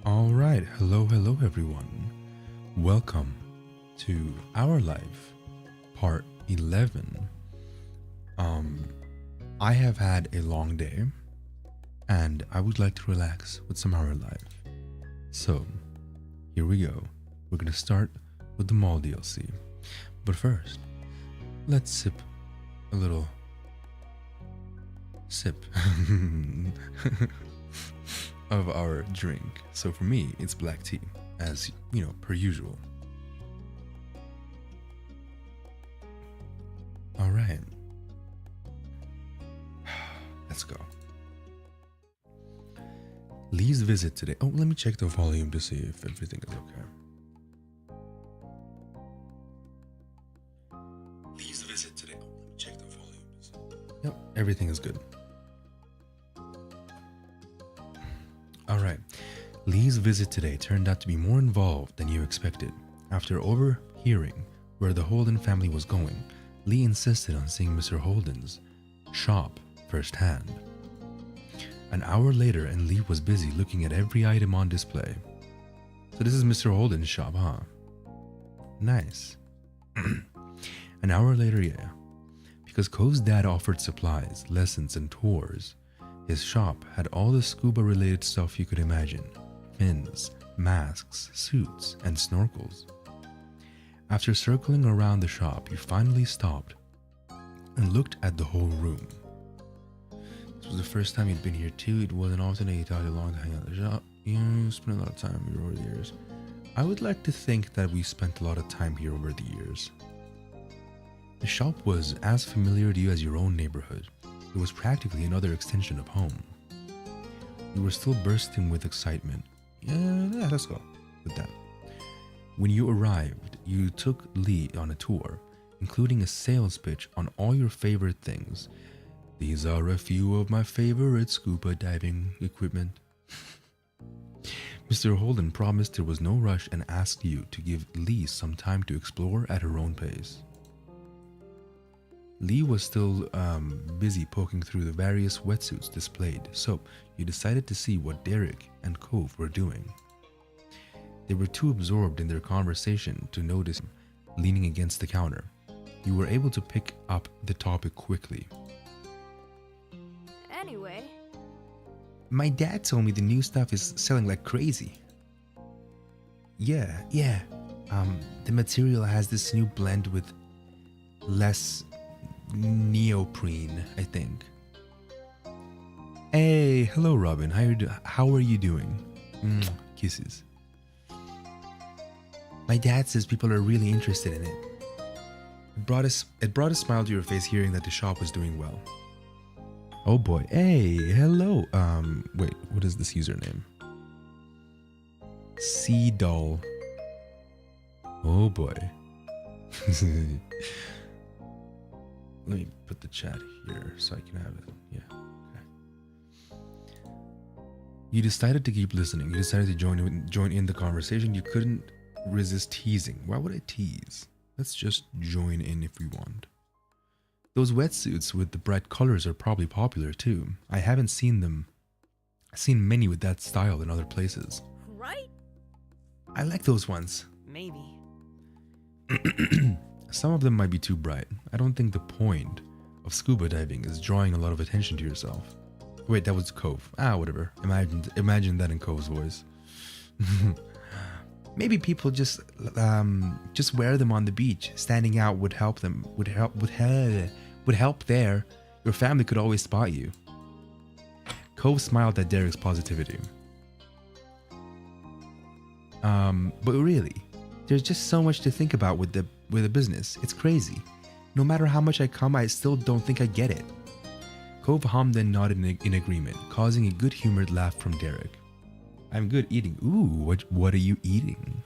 All right, hello everyone. Welcome to Our Life, part 11. I have had a long day and I would like to relax with some Our Life. So, here we go. We're going to start with the mall DLC. But first, let's sip a little sip of our drink. So for me, it's black tea, as you know, per usual. All right, let's go. Lee's visit today. Oh, let me check the volume to see if everything is okay. Lee's visit today. Oh, let me check the volume. Yep, everything is good. All right. Lee's visit today turned out to be more involved than you expected. After overhearing where the Holden family was going, Lee insisted on seeing Mr. Holden's shop firsthand. An hour later, and Lee was busy looking at every item on display. So this is Mr. Holden's shop, huh? Nice. An hour later, yeah. Because Cove's dad offered supplies, lessons, and tours, his shop had all the scuba-related stuff you could imagine. Fins, masks, suits, and snorkels. After circling around the shop, you finally stopped and looked at the whole room. This was the first time you'd been here too. It wasn't often that you thought you long to hang out at the shop. You spent a lot of time here over the years. I would like to think that we spent a lot of time here over the years. The shop was as familiar to you as your own neighborhood. It was practically another extension of home. You were still bursting with excitement. Yeah, let's go with that. When you arrived, you took Lee on a tour, including a sales pitch on all your favorite things. These are a few of my favorite scuba diving equipment. Mr. Holden promised there was no rush and asked you to give Lee some time to explore at her own pace. Lee was still busy poking through the various wetsuits displayed, so you decided to see what Derek and Cove were doing. They were too absorbed in their conversation to notice him leaning against the counter. You were able to pick up the topic quickly. Anyway, My dad told me the new stuff is selling like crazy. Yeah. The material has this new blend with less neoprene, I think. Hey, hello Robin. How are you doing? Kisses. My dad says people are really interested in it. It brought a smile to your face hearing that the shop was doing well. Oh boy. Hey, hello. Wait, what is this username? Doll. Oh boy. Let me put the chat here so I can have it. Yeah. Okay. You decided to keep listening. You decided to join in the conversation. You couldn't resist teasing. Why would I tease? Let's just join in if we want. Those wetsuits with the bright colors are probably popular too. I haven't seen them. I've seen many with that style in other places. right? I like those ones. Maybe. Some of them might be too bright. I don't think the point of scuba diving is drawing a lot of attention to yourself. Wait, that was Cove. Whatever. Imagine that in Cove's voice. Maybe people just wear them on the beach. Standing out would help them. Would help there. Your family could always spot you. Cove smiled at Derek's positivity. But really, there's just so much to think about with the business. It's crazy. No matter how much I come, I still don't think I get it. Cove hummed and nodded in agreement, causing a good-humored laugh from Derek. I'm good eating. Ooh, what are you eating?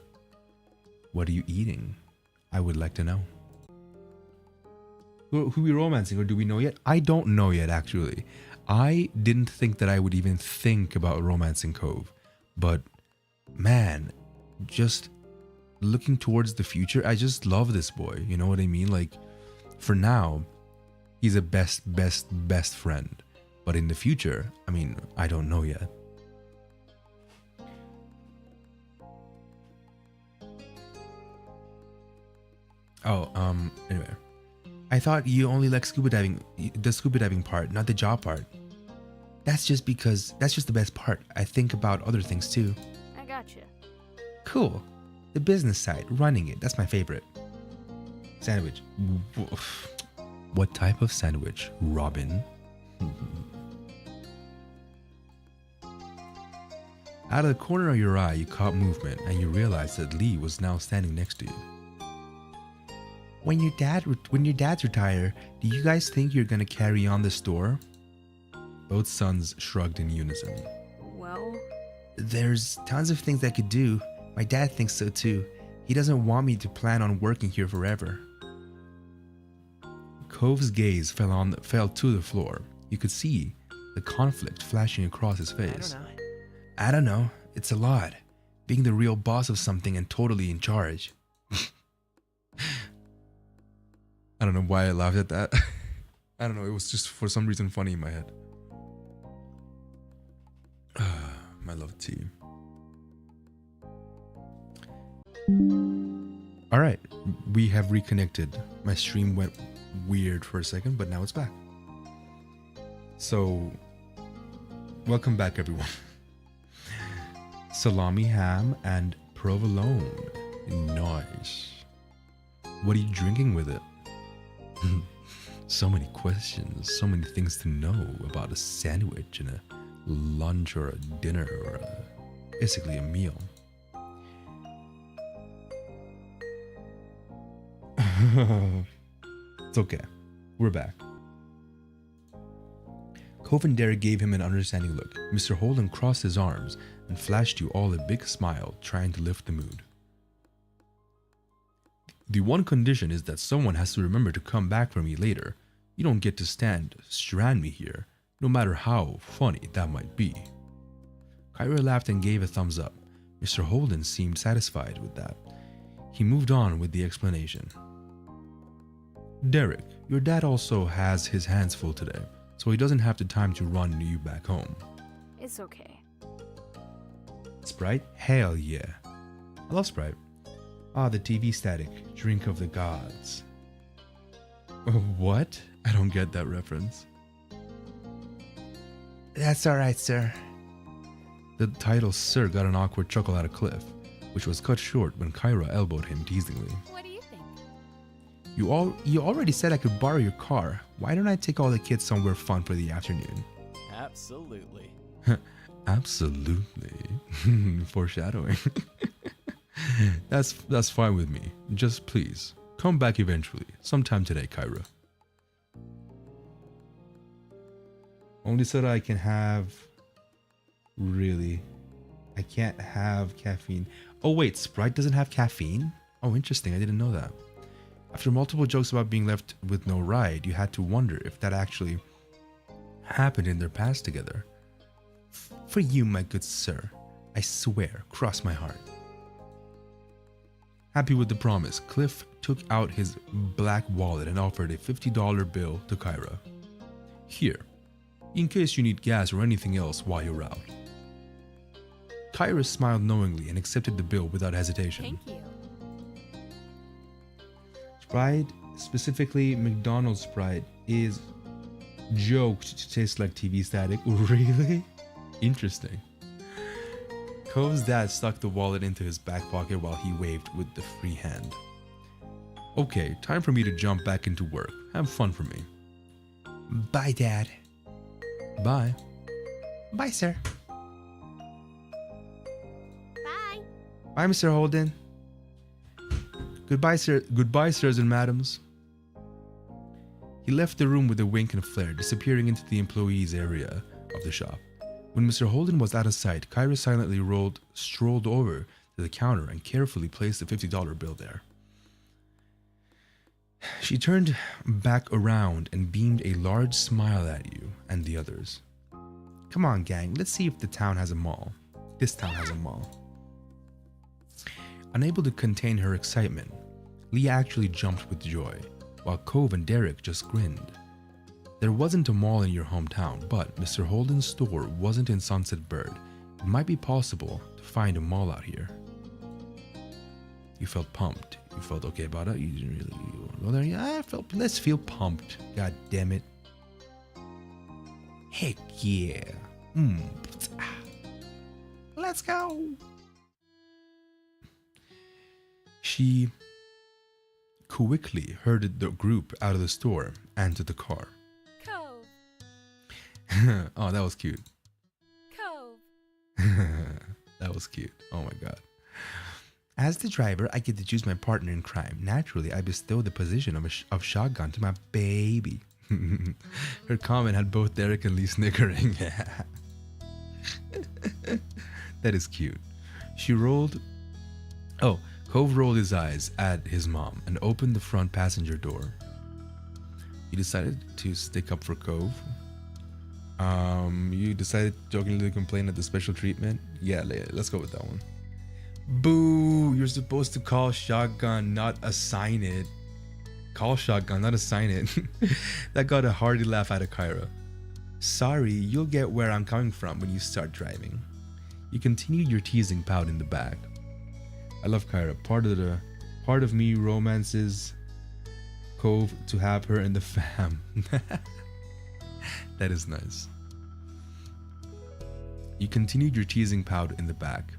What are you eating? I would like to know. Who are we romancing, or do we know yet? I don't know yet, actually. I didn't think that I would even think about romancing Cove. But, man, just looking towards the future, I just love this boy. You know what I mean? Like, for now, he's a best friend. But in the future, I mean, I don't know yet. Oh, anyway. I thought you only like scuba diving, the scuba diving part, not the job part. That's just because that's just the best part. I think about other things too. I gotcha. Cool. The business side, running it, that's my favorite. Sandwich. Woof. What type of sandwich, Robin? Out of the corner of your eye, you caught movement and you realized that Lee was now standing next to you. When your dad's retire, do you guys think you're gonna carry on the store? Both sons shrugged in unison. Well, There's tons of things I could do. My dad thinks so too. He doesn't want me to plan on working here forever. Cove's gaze fell to the floor. You could see the conflict flashing across his face. I don't know. It's a lot. Being the real boss of something and totally in charge. I don't know why I laughed at that. I don't know. It was just for some reason funny in my head. My love tea. All right. We have reconnected. My stream went weird for a second, but now it's back. So, welcome back, everyone. Salami ham and provolone. Nice. What are you drinking with it? So many questions, so many things to know about a sandwich and a lunch or a dinner or basically a meal. It's okay. We're back. Cove and Derek gave him an understanding look. Mr. Holden crossed his arms and flashed you all a big smile, trying to lift the mood. The one condition is that someone has to remember to come back for me later. You don't get to strand me here, no matter how funny that might be. Kyra laughed and gave a thumbs up. Mr. Holden seemed satisfied with that. He moved on with the explanation. Derek, your dad also has his hands full today, so he doesn't have the time to run you back home. it's okay. Sprite? Hell yeah. I love Sprite. Ah, the TV static, drink of the gods. What? I don't get that reference. That's alright, sir. The title Sir got an awkward chuckle out of Cliff, which was cut short when Kyra elbowed him teasingly. What do you think? You already said I could borrow your car. Why don't I take all the kids somewhere fun for the afternoon? Absolutely. Absolutely. Foreshadowing. That's fine with me. Just please, come back eventually. Sometime today, Kyra. Only soda I can have. Really? I can't have caffeine. Oh wait, Sprite doesn't have caffeine? Oh, interesting. I didn't know that. After multiple jokes about being left with no ride, you had to wonder if that actually happened in their past together. For you, my good sir. I swear, cross my heart. Happy with the promise, Cliff took out his black wallet and offered a $50 bill to Kyra. Here, in case you need gas or anything else while you're out. Kyra smiled knowingly and accepted the bill without hesitation. Thank you. Sprite, specifically McDonald's Sprite, is joked to taste like TV static. Really? Interesting. Cove's dad stuck the wallet into his back pocket while he waved with the free hand. Okay, time for me to jump back into work. Have fun for me. Bye, Dad. Bye. Bye, sir. Bye. Bye, Mr. Holden. Goodbye, sir. Goodbye, sirs and madams. He left the room with a wink and flare, disappearing into the employees' area of the shop. When Mr. Holden was out of sight, Kyra silently strolled over to the counter and carefully placed the $50 bill there. She turned back around and beamed a large smile at you and the others. Come on, gang, let's see if the town has a mall. This town has a mall. Unable to contain her excitement, Leah actually jumped with joy, while Cove and Derek just grinned. There wasn't a mall in your hometown, but Mr. Holden's store wasn't in Sunset Bird. It might be possible to find a mall out here. You felt pumped. You felt okay about it. You didn't really want to go there. Yeah, I felt. Let's feel pumped. God damn it. Heck yeah. Let's go. She quickly herded the group out of the store and to the car. Cove. Oh, that was cute. Cove. That was cute. Oh my god. As the driver, I get to choose my partner in crime. Naturally, I bestow the position of shotgun to my baby. Her comment had both Derek and Lee snickering. That is cute. Cove rolled his eyes at his mom and opened the front passenger door. You decided to stick up for Cove. You decided jokingly to complain at the special treatment. Yeah, let's go with that one. Boo! You're supposed to call shotgun, not assign it. Call shotgun, not assign it. That got a hearty laugh out of Kyra. Sorry, you'll get where I'm coming from when you start driving. You continued your teasing pout in the back. I love Kyra. Part of me romances Cove to have her in the fam. That is nice. You continued your teasing pout in the back.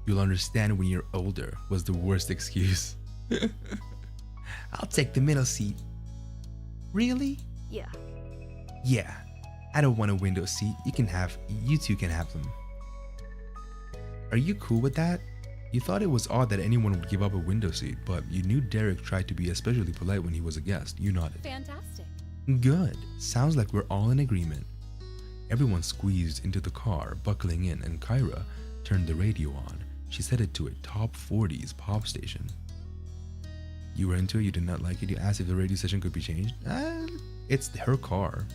You'll understand when you're older was the worst excuse. I'll take the middle seat. Really? Yeah. Yeah. I don't want a window seat. You two can have them. Are you cool with that? You thought it was odd that anyone would give up a window seat, but you knew Derek tried to be especially polite when he was a guest. You nodded. Fantastic. Good. Sounds like we're all in agreement. Everyone squeezed into the car, buckling in, and Kyra turned the radio on. She set it to a top 40s pop station. You were into it, you did not like it, you asked if the radio station could be changed. It's her car.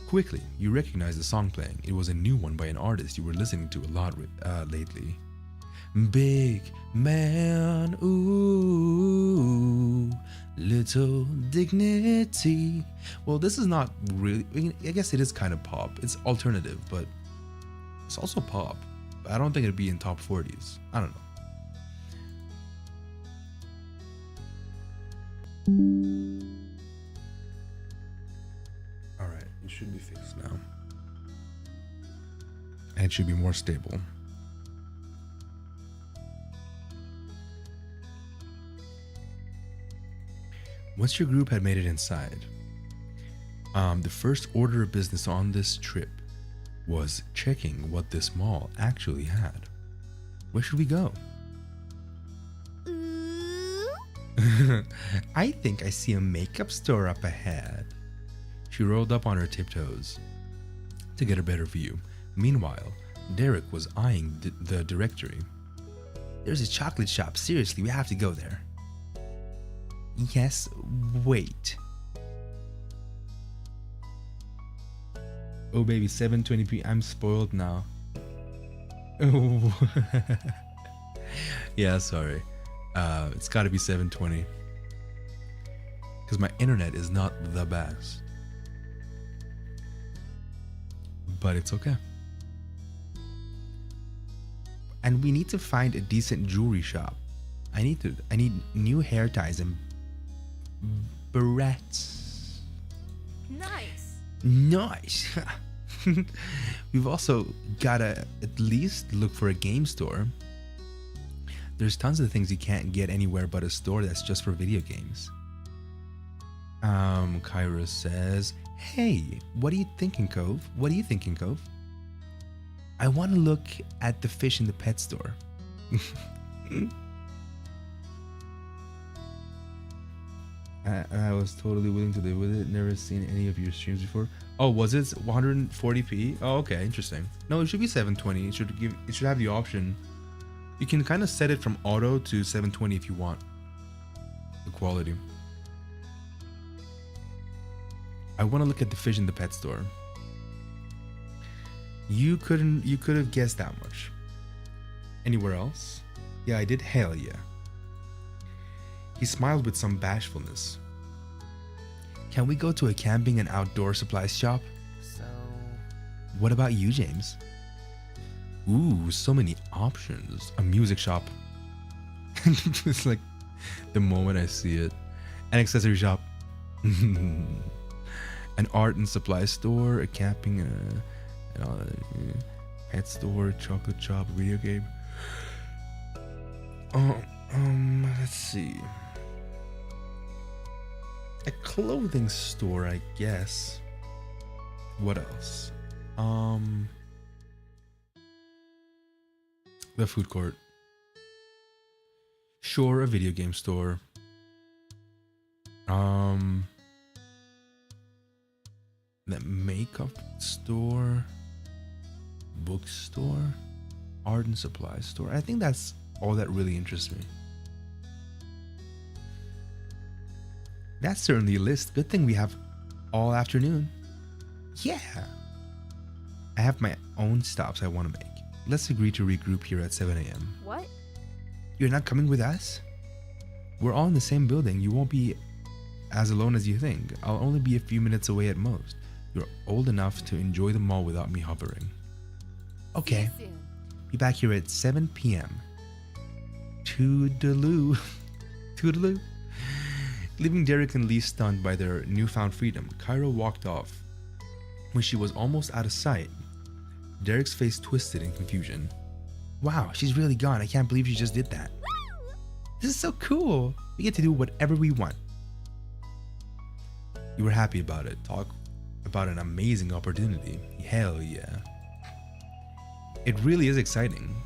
Quickly, you recognized the song playing. It was a new one by an artist you were listening to a lot lately. Big man, ooh, little dignity. Well, this is not really, I guess it is kind of pop. It's alternative, but it's also pop. I don't think it'd be in top 40s. I don't know. All right, it should be fixed now. And it should be more stable. Once your group had made it inside, the first order of business on this trip was checking what this mall actually had. Where should we go? I think I see a makeup store up ahead. She rolled up on her tiptoes to get a better view. Meanwhile, Derek was eyeing the directory. There's a chocolate shop. Seriously, we have to go there. Yes, wait. Oh baby, 720p. I'm spoiled now. Oh. Yeah, sorry. It's gotta be 720. Because my internet is not the best. But it's okay. And we need to find a decent jewelry shop. I need new hair ties and barrettes. Nice. We've also gotta at least look for a game store. There's tons of things you can't get anywhere but a store that's just for video games. Kyra says, hey, what are you thinking, Cove? I want to look at the fish in the pet store. I was totally willing to live with it. Never seen any of your streams before. Oh, was it 140p? Oh, okay, interesting. No, it should be 720. It should have the option. You can kind of set it from auto to 720 if you want the quality. I want to look at the fish in the pet store. You could have guessed that much. Anywhere else? Yeah, I did. Hell yeah. He smiled with some bashfulness. Can we go to a camping and outdoor supplies shop? So, What about you, James? Ooh, so many options. A music shop. It's like the moment I see it. An accessory shop. An art and supply store, a camping and all that. Pet store, chocolate shop, video game. Let's see. A clothing store, I guess. What else? The food court. Sure, a video game store. The makeup store. Bookstore. Art and supply store. I think that's all that really interests me. That's certainly a list. Good thing we have all afternoon. Yeah. I have my own stops I want to make. Let's agree to regroup here at 7 a.m. What? You're not coming with us? We're all in the same building. You won't be as alone as you think. I'll only be a few minutes away at most. You're old enough to enjoy the mall without me hovering. Okay. See you soon. Be back here at 7 p.m. Toodaloo. Toodaloo. Leaving Derek and Lee stunned by their newfound freedom, Cairo walked off. When she was almost out of sight, Derek's face twisted in confusion. Wow, she's really gone. I can't believe she just did that. This is so cool. We get to do whatever we want. You were happy about it. Talk about an amazing opportunity. Hell yeah. It really is exciting.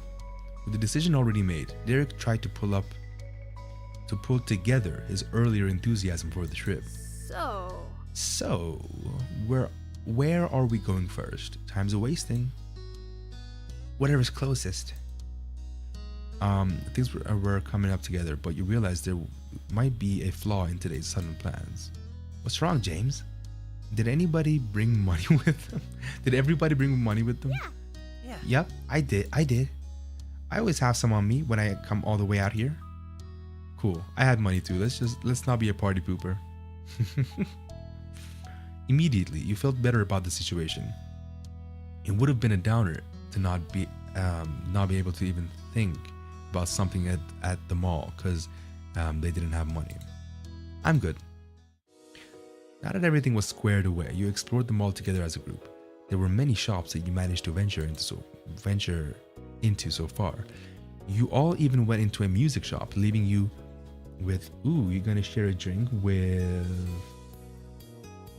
With the decision already made, Derek tried to pull together his earlier enthusiasm for the trip. So, where are we going first? Time's a wasting. Whatever's closest. Things were coming up together, but you realize there might be a flaw in today's sudden plans. What's wrong, James? Did anybody bring money with them? Did everybody bring money with them? Yeah. Yep, I did. I always have some on me when I come all the way out here. Cool. I had money too. Let's not be a party pooper. Immediately, you felt better about the situation. It would have been a downer to not be able to even think about something at the mall because they didn't have money. I'm good. Now that everything was squared away, you explored the mall together as a group. There were many shops that you managed to venture into so far. You all even went into a music shop, leaving you with, ooh, you're gonna share a drink with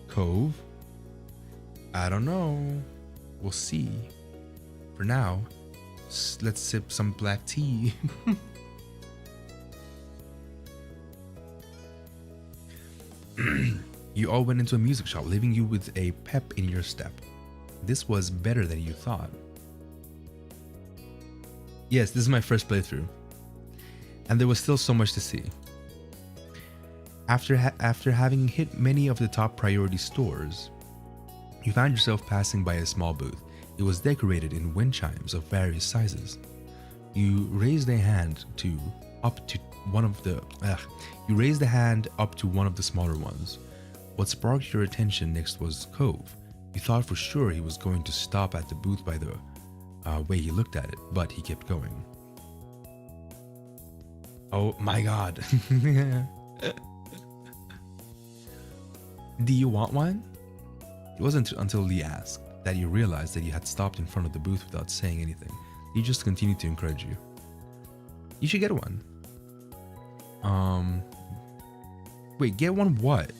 Cove? I don't know. We'll see. For now, let's sip some black tea. You all went into a music shop, leaving you with a pep in your step. This was better than you thought. Yes, this is my first playthrough. And there was still so much to see. After having hit many of the top priority stores, you found yourself passing by a small booth. It was decorated in wind chimes of various sizes. You raised a hand up to one of the smaller ones. What sparked your attention next was Cove. You thought for sure he was going to stop at the booth by the way he looked at it, but he kept going. Oh my god. Do you want one? It wasn't until Lee asked that you realized that you had stopped in front of the booth without saying anything. He just continued to encourage you. You should get one. Wait, get one what?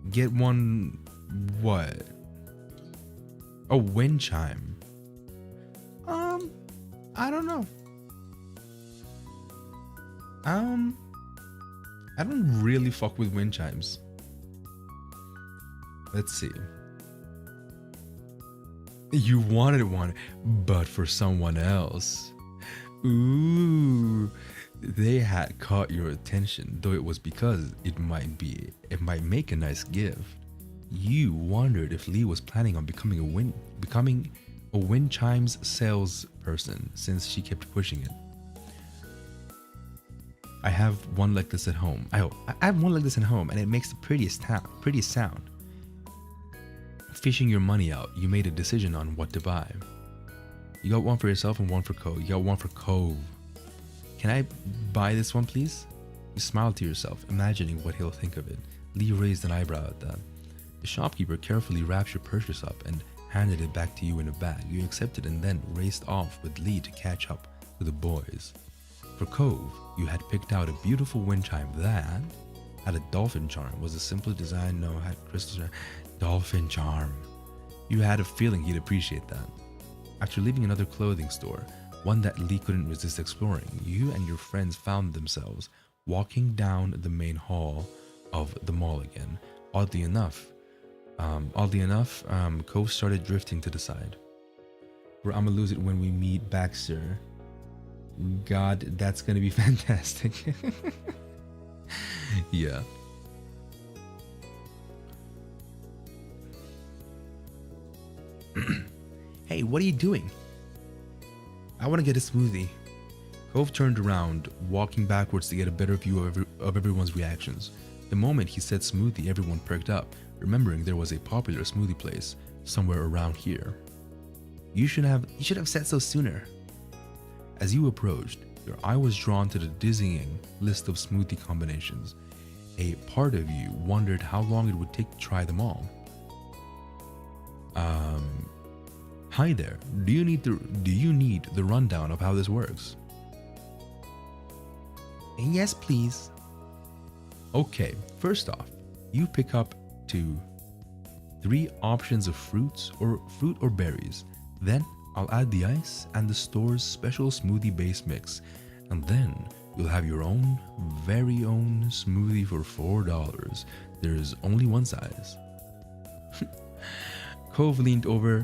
Get one what? Oh, wind chime. I don't know. I don't really fuck with wind chimes. Let's see. You wanted one, but for someone else. Ooh, they had caught your attention, though it was because it might make a nice gift. You wondered if Lee was planning on becoming a wind chimes salesperson since she kept pushing it. I have one like this at home. I have one like this at home, and it makes the prettiest sound. fishing your money out, you made a decision on what to buy. You got one for yourself and one for Cove. You got one for Cove. Can I buy this one, please? You smiled to yourself, imagining what he'll think of it. Lee raised an eyebrow at that. The shopkeeper carefully wrapped your purchase up and handed it back to you in a bag. You accepted and then raced off with Lee to catch up to the boys. For Cove, you had picked out a beautiful wind chime that had a dolphin charm. Was a simple design, no, had crystals. Dolphin charm. You had a feeling he'd appreciate that. After leaving another clothing store, one that Lee couldn't resist exploring, you and your friends found themselves walking down the main hall of the mall again. Oddly enough, Cove started drifting to the side. Where I'm gonna lose it when we meet Baxter. God, that's gonna be fantastic. Yeah. Hey, what are you doing? I want to get a smoothie. Cove turned around, walking backwards to get a better view of everyone's reactions. The moment he said smoothie, everyone perked up, remembering there was a popular smoothie place somewhere around here. You should have said so sooner. As you approached, your eye was drawn to the dizzying list of smoothie combinations. A part of you wondered how long it would take to try them all. Hi there. Do you need the rundown of how this works? Yes, please. Okay, first off, you pick up to 3 options of fruit or berries. Then I'll add the ice and the store's special smoothie base mix, and then you'll have your own very own smoothie for $4. There's only one size. Cove leaned over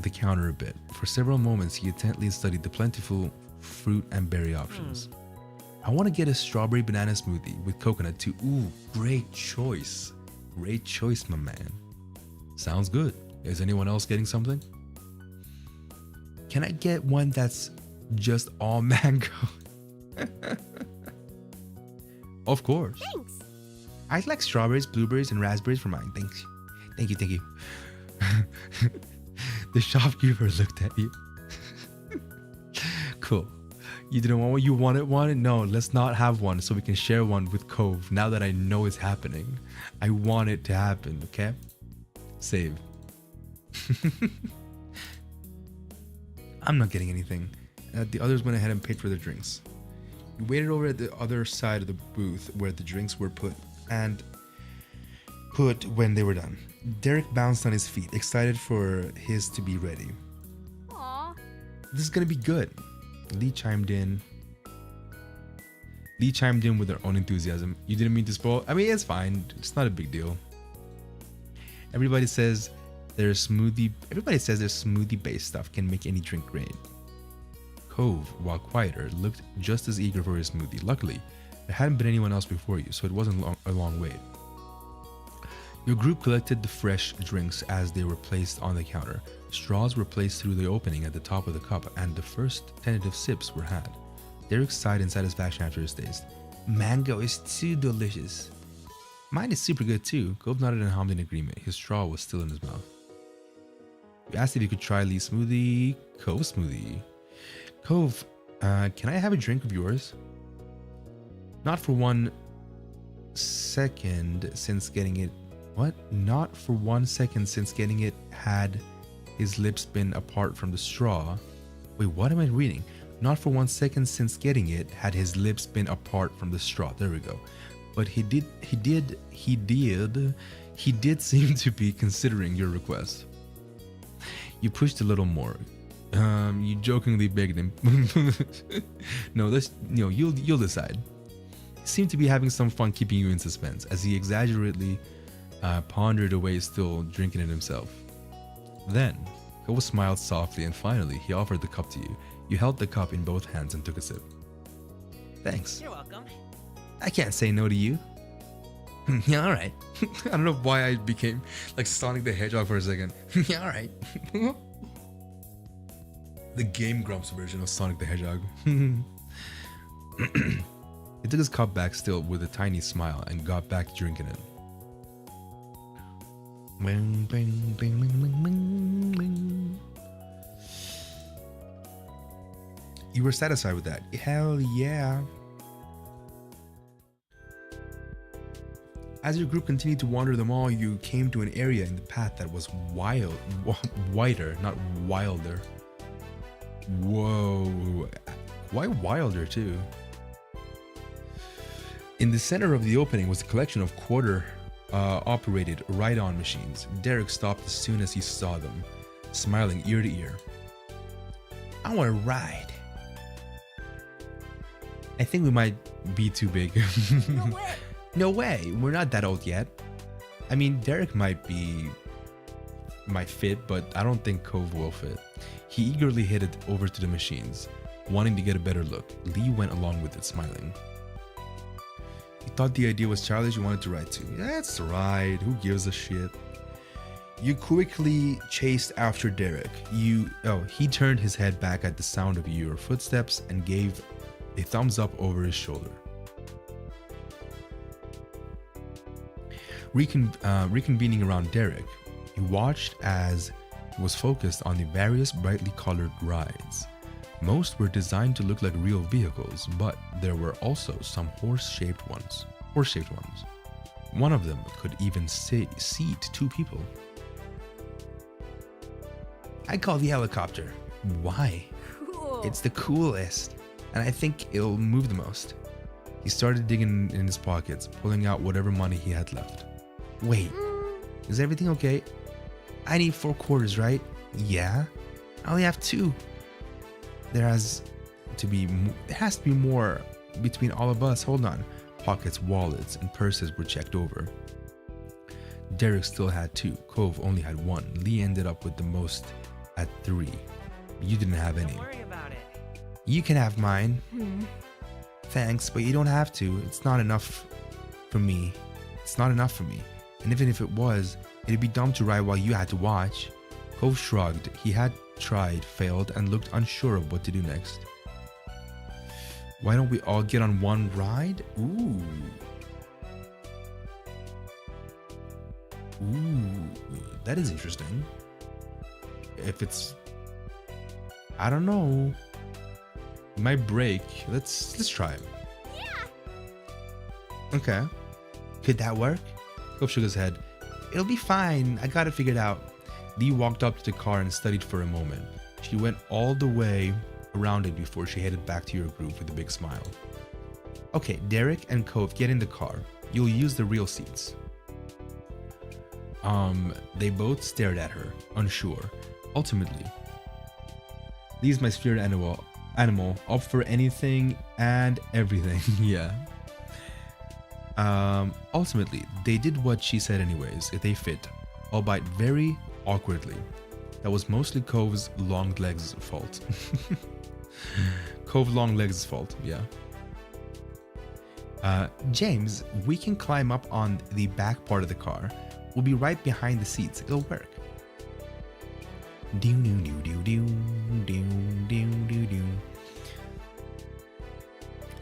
the counter a bit. For several moments, he intently studied the plentiful fruit and berry options. I want to get a strawberry banana smoothie with coconut too. Ooh, great choice. Great choice, my man. Sounds good. Is anyone else getting something? Can I get one that's just all mango? Of course. Thanks. I'd like strawberries, blueberries, and raspberries for mine. Thanks. Thank you. The shopkeeper looked at you. Cool. You didn't want one? You wanted one? No, let's not have one so we can share one with Cove now that I know it's happening. I want it to happen, okay? Save. I'm not getting anything. The others went ahead and paid for their drinks. You waited over at the other side of the booth where the drinks were put when they were done. Derek bounced on his feet, excited for his to be ready. Aw. This is gonna be good. Lee chimed in with their own enthusiasm. You didn't mean to spoil. I mean, it's fine. It's not a big deal. Everybody says their smoothie-based stuff can make any drink great. Cove, while quieter, looked just as eager for his smoothie. Luckily, there hadn't been anyone else before you, so it wasn't a long wait. Your group collected the fresh drinks as they were placed on the counter. Straws were placed through the opening at the top of the cup, and the first tentative sips were had. Derek sighed in satisfaction after his taste. Mango is too delicious. Mine is super good too. Cove nodded and hummed in agreement. His straw was still in his mouth. You asked if you could try Lee's smoothie. Cove smoothie. Cove, can I have a drink of yours? Not for 1 second since getting it. What? Not for 1 second since getting it had his lips been apart from the straw. Wait, what am I reading? Not for 1 second since getting it had his lips been apart from the straw. There we go. But he did seem to be considering your request. You pushed a little more. You jokingly begged him. No, you'll decide. He seemed to be having some fun keeping you in suspense as he exaggeratedly pondered away, still drinking it himself. Then, Cove smiled softly and finally he offered the cup to you. You held the cup in both hands and took a sip. Thanks. You're welcome. I can't say no to you. Yeah, alright. I don't know why I became like Sonic the Hedgehog for a second. Yeah, alright. The Game Grumps version of Sonic the Hedgehog. He took his cup back still with a tiny smile and got back to drinking it. Bing, bing, bing, bing, bing, bing, bing. You were satisfied with that? Hell yeah. As your group continued to wander the mall, you came to an area in the path that was wider, not wilder. Whoa. Why wilder too? In the center of the opening was a collection of quarter operated ride-on machines. Derek stopped as soon as he saw them, smiling ear to ear. I want to ride. I think we might be too big. No way. No way. We're not that old yet. I mean, Derek might fit, but I don't think Cove will fit. He eagerly headed over to the machines, wanting to get a better look. Lee went along with it, smiling. He thought the idea was childish. You wanted to ride too. That's right. Who gives a shit? You quickly chased after Derek. He turned his head back at the sound of your footsteps and gave a thumbs up over his shoulder. Reconvening around Derek, you watched as he was focused on the various brightly colored rides. Most were designed to look like real vehicles, but there were also some horse-shaped ones. One of them could even seat 2 people. I call the helicopter. Why? Cool. It's the coolest, and I think it'll move the most. He started digging in his pockets, pulling out whatever money he had left. Wait, is everything okay? I need 4 quarters, right? Yeah, I only have 2. There has to be more between all of us. Hold on. Pockets, wallets, and purses were checked over. Derek still had 2. Cove only had 1. Lee ended up with the most at 3. You didn't have any. Don't worry about it. You can have mine. Thanks, but you don't have to. It's not enough for me. And even if it was, it'd be dumb to ride while you had to watch. Cove shrugged. He had tried, failed, and looked unsure of what to do next. Why don't we all get on one ride? Ooh, that is interesting. If it's, I don't know, it might break. Let's try it. Yeah. Okay. Could that work? Cove shook his head. It'll be fine. I got it figured out. Lee walked up to the car and studied for a moment. She went all the way around it before she headed back to your group with a big smile. Okay, Derek and Cove, get in the car. You'll use the real seats. They both stared at her, unsure. Ultimately, Lee's my spirit animal, up for anything and everything. Yeah. Ultimately, they did what she said anyways. They fit, albeit very awkwardly. That was mostly Cove's long legs' fault. Cove long legs' fault, yeah. James, we can climb up on the back part of the car. We'll be right behind the seats. It'll work.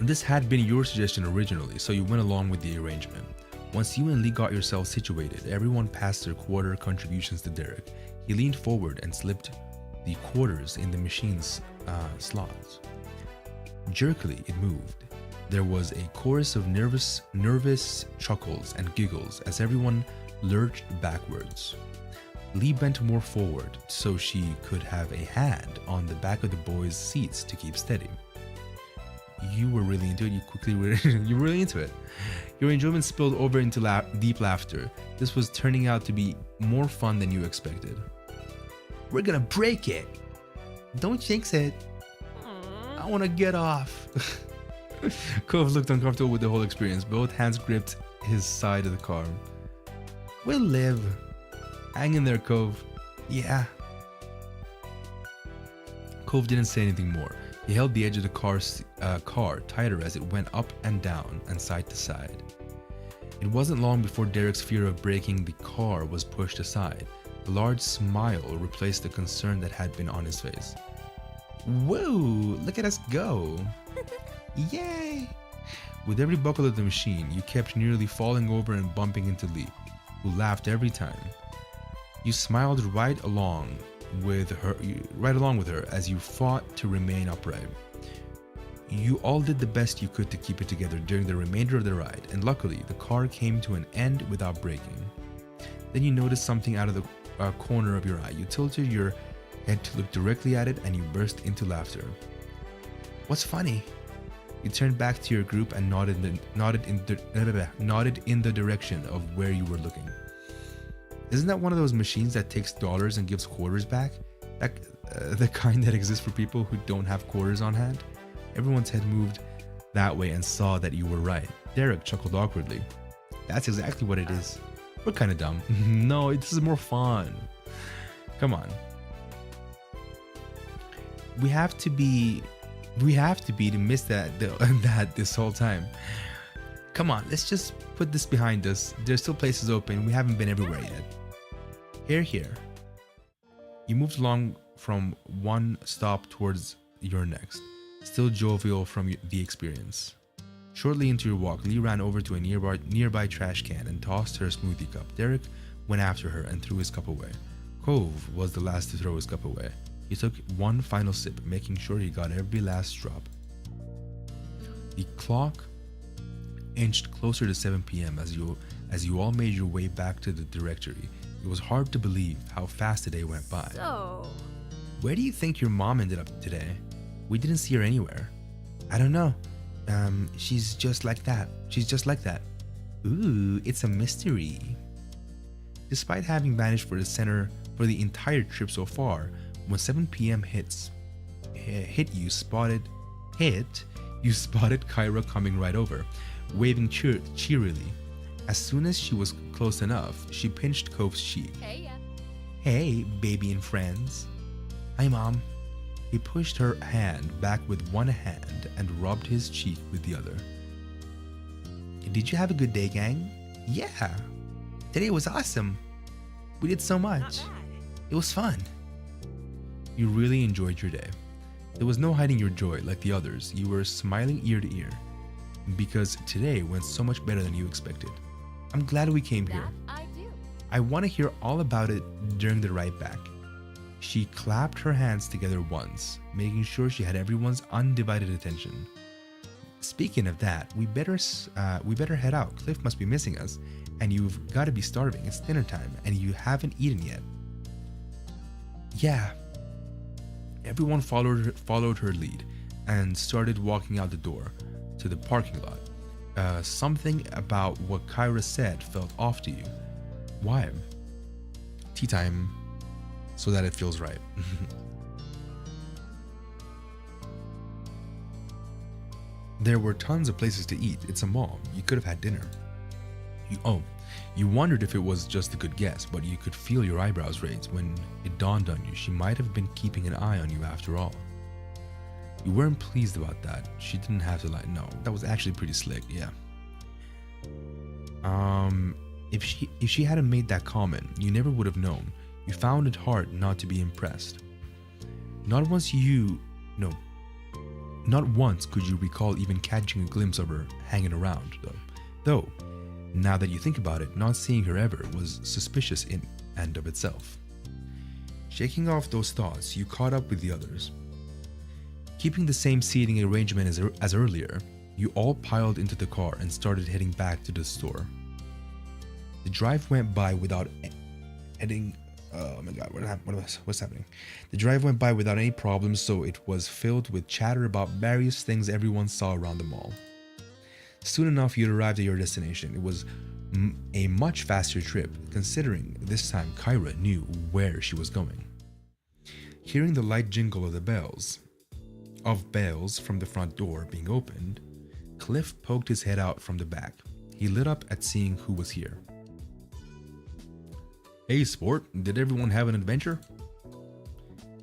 This had been your suggestion originally, so you went along with the arrangement. Once you and Lee got yourselves situated, everyone passed their quarter contributions to Derek. He leaned forward and slipped the quarters in the machine's slots. Jerkily, it moved. There was a chorus of nervous chuckles and giggles as everyone lurched backwards. Lee bent more forward so she could have a hand on the back of the boys' seats to keep steady. You were really into it. You were really into it. Your enjoyment spilled over into deep laughter. This was turning out to be more fun than you expected. We're gonna break it. Don't jinx it. I want to get off. Cove looked uncomfortable with the whole experience. Both hands gripped his side of the car. We'll live. Hang in there, Cove. Yeah. Cove didn't say anything more. He held the edge of the car tighter as it went up and down and side to side. It wasn't long before Derek's fear of breaking the car was pushed aside. A large smile replaced the concern that had been on his face. Whoa, look at us go. Yay! With every buckle of the machine, you kept nearly falling over and bumping into Lee, who laughed every time. You smiled right along with her as you fought to remain upright. You all did the best you could to keep it together during the remainder of the ride, and luckily, the car came to an end without breaking. Then you noticed something out of the corner of your eye. You tilted your head to look directly at it, and you burst into laughter. What's funny? You turned back to your group and nodded in the direction of where you were looking. Isn't that one of those machines that takes dollars and gives quarters back? The kind that exists for people who don't have quarters on hand? Everyone's head moved that way and saw that you were right. Derek chuckled awkwardly. That's exactly what it is. We're kind of dumb. No, this is more fun. Come on. We have to be to miss that this whole time. Come on, let's just put this behind us. There's still places open. We haven't been everywhere yet. Here. You moved along from one stop towards your next, still jovial from the experience. Shortly into your walk, Lee ran over to a nearby trash can and tossed her smoothie cup. Derek went after her and threw his cup away. Cove was the last to throw his cup away. He took one final sip, making sure he got every last drop. The clock inched closer to 7 p.m. as you all made your way back to the directory. It was hard to believe how fast the day went by. So, Where do you think your mom ended up today? We didn't see her anywhere. I don't know. She's just like that. Ooh, it's a mystery. Despite having vanished for the entire trip so far, when 7 p.m. you spotted Kyra coming right over, waving cheerily. As soon as she was close enough, she pinched Cove's cheek. Hey, baby and friends. Hi, Mom. He pushed her hand back with one hand and rubbed his cheek with the other. Did you have a good day, gang? Yeah. Today was awesome. We did so much. It was fun. You really enjoyed your day. There was no hiding your joy like the others. You were smiling ear to ear because today went so much better than you expected. I'm glad we came here. I do. I want to hear all about it during the ride back. She clapped her hands together once, making sure she had everyone's undivided attention. Speaking of that, we better head out. Cliff must be missing us, and you've got to be starving. It's dinner time, and you haven't eaten yet. Yeah. Everyone followed her lead and started walking out the door to the parking lot. Something about what Kyra said felt off to you. Why? Tea time, so that it feels right. There were tons of places to eat. It's a mall. You could have had dinner. You wondered if it was just a good guess, but you could feel your eyebrows raise when it dawned on you she might have been keeping an eye on you after all. You weren't pleased about that. She didn't have to lie. No, that was actually pretty slick, yeah. If she hadn't made that comment, you never would have known. You found it hard not to be impressed. Not once could you recall even catching a glimpse of her hanging around, though. Now that you think about it, not seeing her ever was suspicious in and of itself. Shaking off those thoughts, you caught up with the others. Keeping the same seating arrangement as earlier, you all piled into the car and started heading back to the store. The drive went by without heading. Oh my God, what's happening? The drive went by without any problems, so it was filled with chatter about various things everyone saw around the mall. Soon enough, you'd arrived at your destination. It was a much faster trip, considering this time Kyra knew where she was going. Hearing the light jingle of the bells from the front door being opened, Cliff poked his head out from the back. He lit up at seeing who was here. Hey, sport, did everyone have an adventure?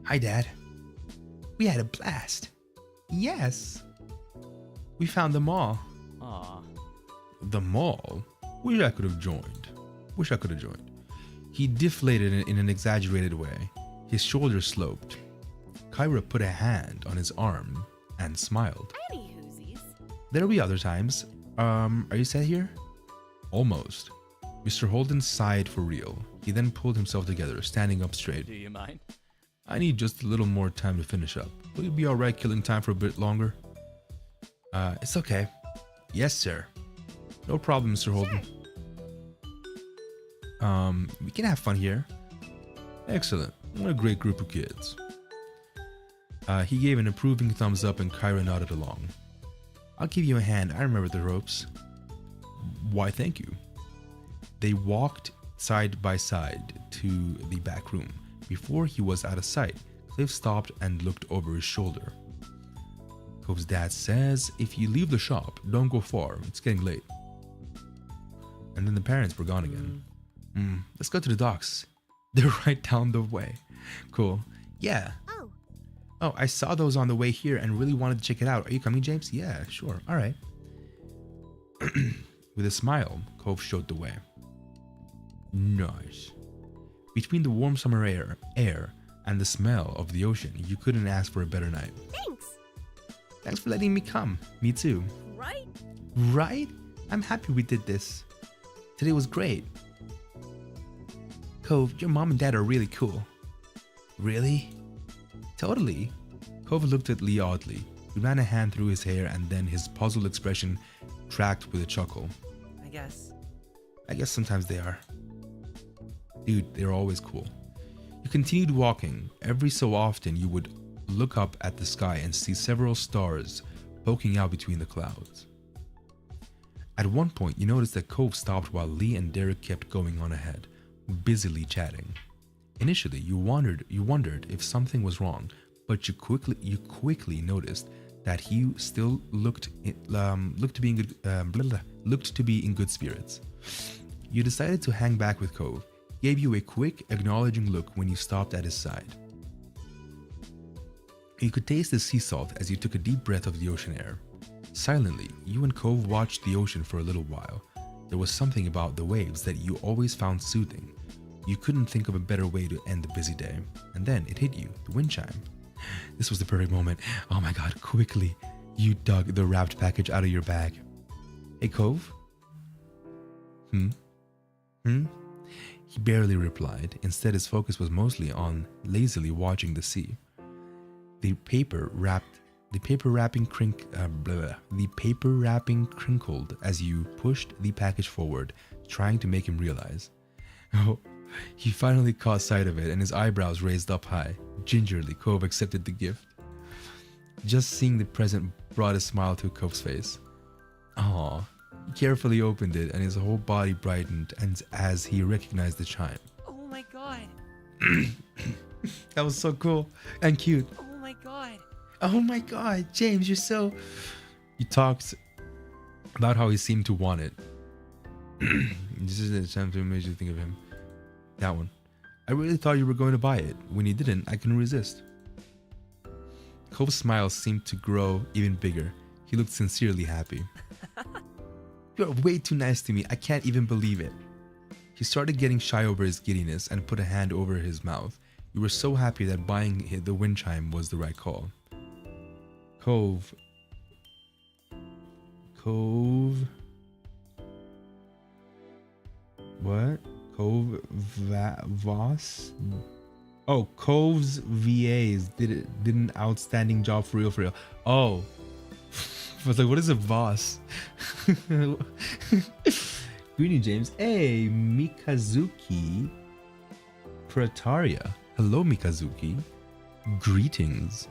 Hi, Dad. We had a blast. Yes. We found the mall. Aw. The mall? Wish I could have joined. He deflated in an exaggerated way. His shoulders sloped. Kyra put a hand on his arm and smiled. Any whoosies? There'll be other times. Are you set here? Almost. Mr. Holden sighed for real. He then pulled himself together, standing up straight. Do you mind? I need just a little more time to finish up. Will you be alright killing time for a bit longer? It's okay. Yes, sir. No problem, Mr. Holden. We can have fun here. Excellent. What a great group of kids. He gave an approving thumbs up and Kyra nodded along. I'll give you a hand. I remember the ropes. Why, thank you. They walked side by side to the back room. Before he was out of sight, Cliff stopped and looked over his shoulder. Cove's dad says, if you leave the shop, don't go far. It's getting late. And then the parents were gone again. Let's go to the docks. They're right down the way. Cool. Yeah. Oh, I saw those on the way here and really wanted to check it out. Are you coming, James? Yeah, sure. All right. With a smile, Cove showed the way. Nice. Between the warm summer air and the smell of the ocean, you couldn't ask for a better night. Thanks. Thanks for letting me come. Me too. Right? Right? I'm happy we did this. Today was great. Cove, your mom and dad are really cool. Really? Totally. Cove looked at Lee oddly. He ran a hand through his hair and then his puzzled expression cracked with a chuckle. I guess sometimes they are. Dude, they're always cool. You continued walking. Every so often you would look up at the sky and see several stars poking out between the clouds. At one point you noticed that Cove stopped while Lee and Derek kept going on ahead, busily chatting. Initially you wondered if something was wrong, but you quickly noticed that he still looked to be in good spirits. You decided to hang back with Cove. He gave you a quick, acknowledging look when you stopped at his side. You could taste the sea salt as you took a deep breath of the ocean air. Silently, you and Cove watched the ocean for a little while. There was something about the waves that you always found soothing. You couldn't think of a better way to end the busy day. And then it hit you, the wind chime. This was the perfect moment. Oh my god, quickly, you dug the wrapped package out of your bag. Hey, Cove? He barely replied. Instead, his focus was mostly on lazily watching the sea. The paper wrapping crinkled as you pushed the package forward, trying to make him realize. Oh, he finally caught sight of it and his eyebrows raised up high. Gingerly, Cove accepted the gift. Just seeing the present brought a smile to Cove's face. Aww. He carefully opened it and his whole body brightened as he recognized the chime. Oh my god. That was so cool and cute. Oh my god. Oh my god, James, you're so... He talked about how he seemed to want it. This is the time to make you think of him. That one. I really thought you were going to buy it. When you didn't, I couldn't resist. Cove's smile seemed to grow even bigger. He looked sincerely happy. You're way too nice to me. I can't even believe it. He started getting shy over his giddiness and put a hand over his mouth. You were so happy that buying the wind chime was the right call. Cove. What? Voss? Oh, Cove's VAs did an outstanding job for real. Oh. I was like, what is a Voss? Greeting, James. Hey, Mikazuki Prataria. Hello, Mikazuki. Greetings.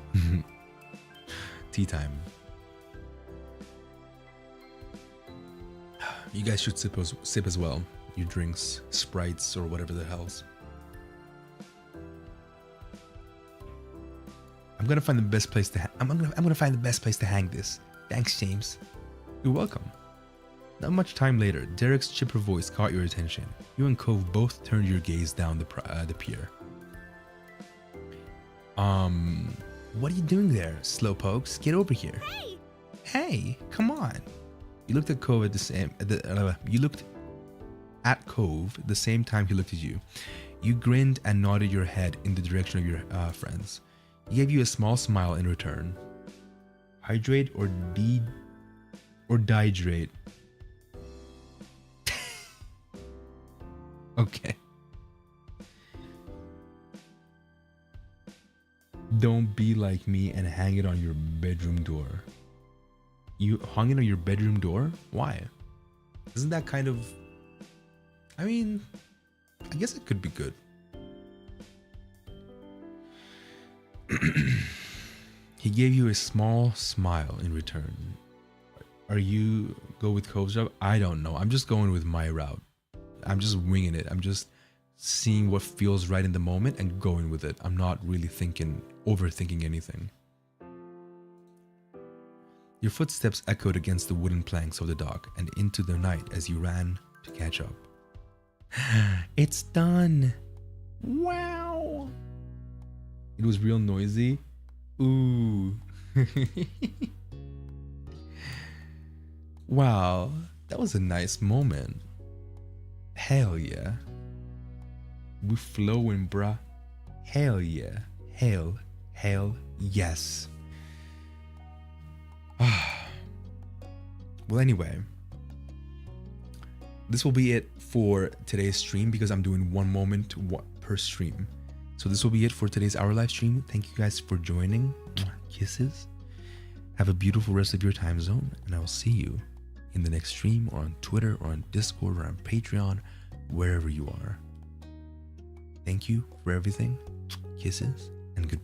Tea time. You guys should sip as well. Your drinks, Sprites, or whatever the hell's. I'm gonna find the best place to. I'm gonna find the best place to hang this. Thanks, James. You're welcome. Not much time later, Derek's chipper voice caught your attention. You and Cove both turned your gaze down the pier. What are you doing there, slowpokes? Get over here. Hey, come on. You looked at Cove you looked at Cove the same time he looked at you. You grinned and nodded your head in the direction of your friends. He gave you a small smile in return. Hydrate or dehydrate? Okay. Don't be like me and hang it on your bedroom door. You hung it on your bedroom door? Why? Isn't that kind of... I mean, I guess it could be good. He gave you a small smile in return. Are you go with Cove's job? I don't know. I'm just going with my route. I'm just winging it. I'm just seeing what feels right in the moment and going with it. I'm not really overthinking anything. Your footsteps echoed against the wooden planks of the dock and into the night as you ran to catch up. It's done! Wow! It was real noisy. Ooh. Wow, that was a nice moment. Hell yeah. We flowing, bruh. Hell yeah. Hell yes. Well, anyway, this will be it for today's stream because I'm doing one moment per stream. So this will be it for today's Hour live stream. Thank you guys for joining. Kisses. Have a beautiful rest of your time zone, and I will see you in the next stream or on Twitter or on Discord or on Patreon, wherever you are. Thank you for everything. Kisses and goodbye.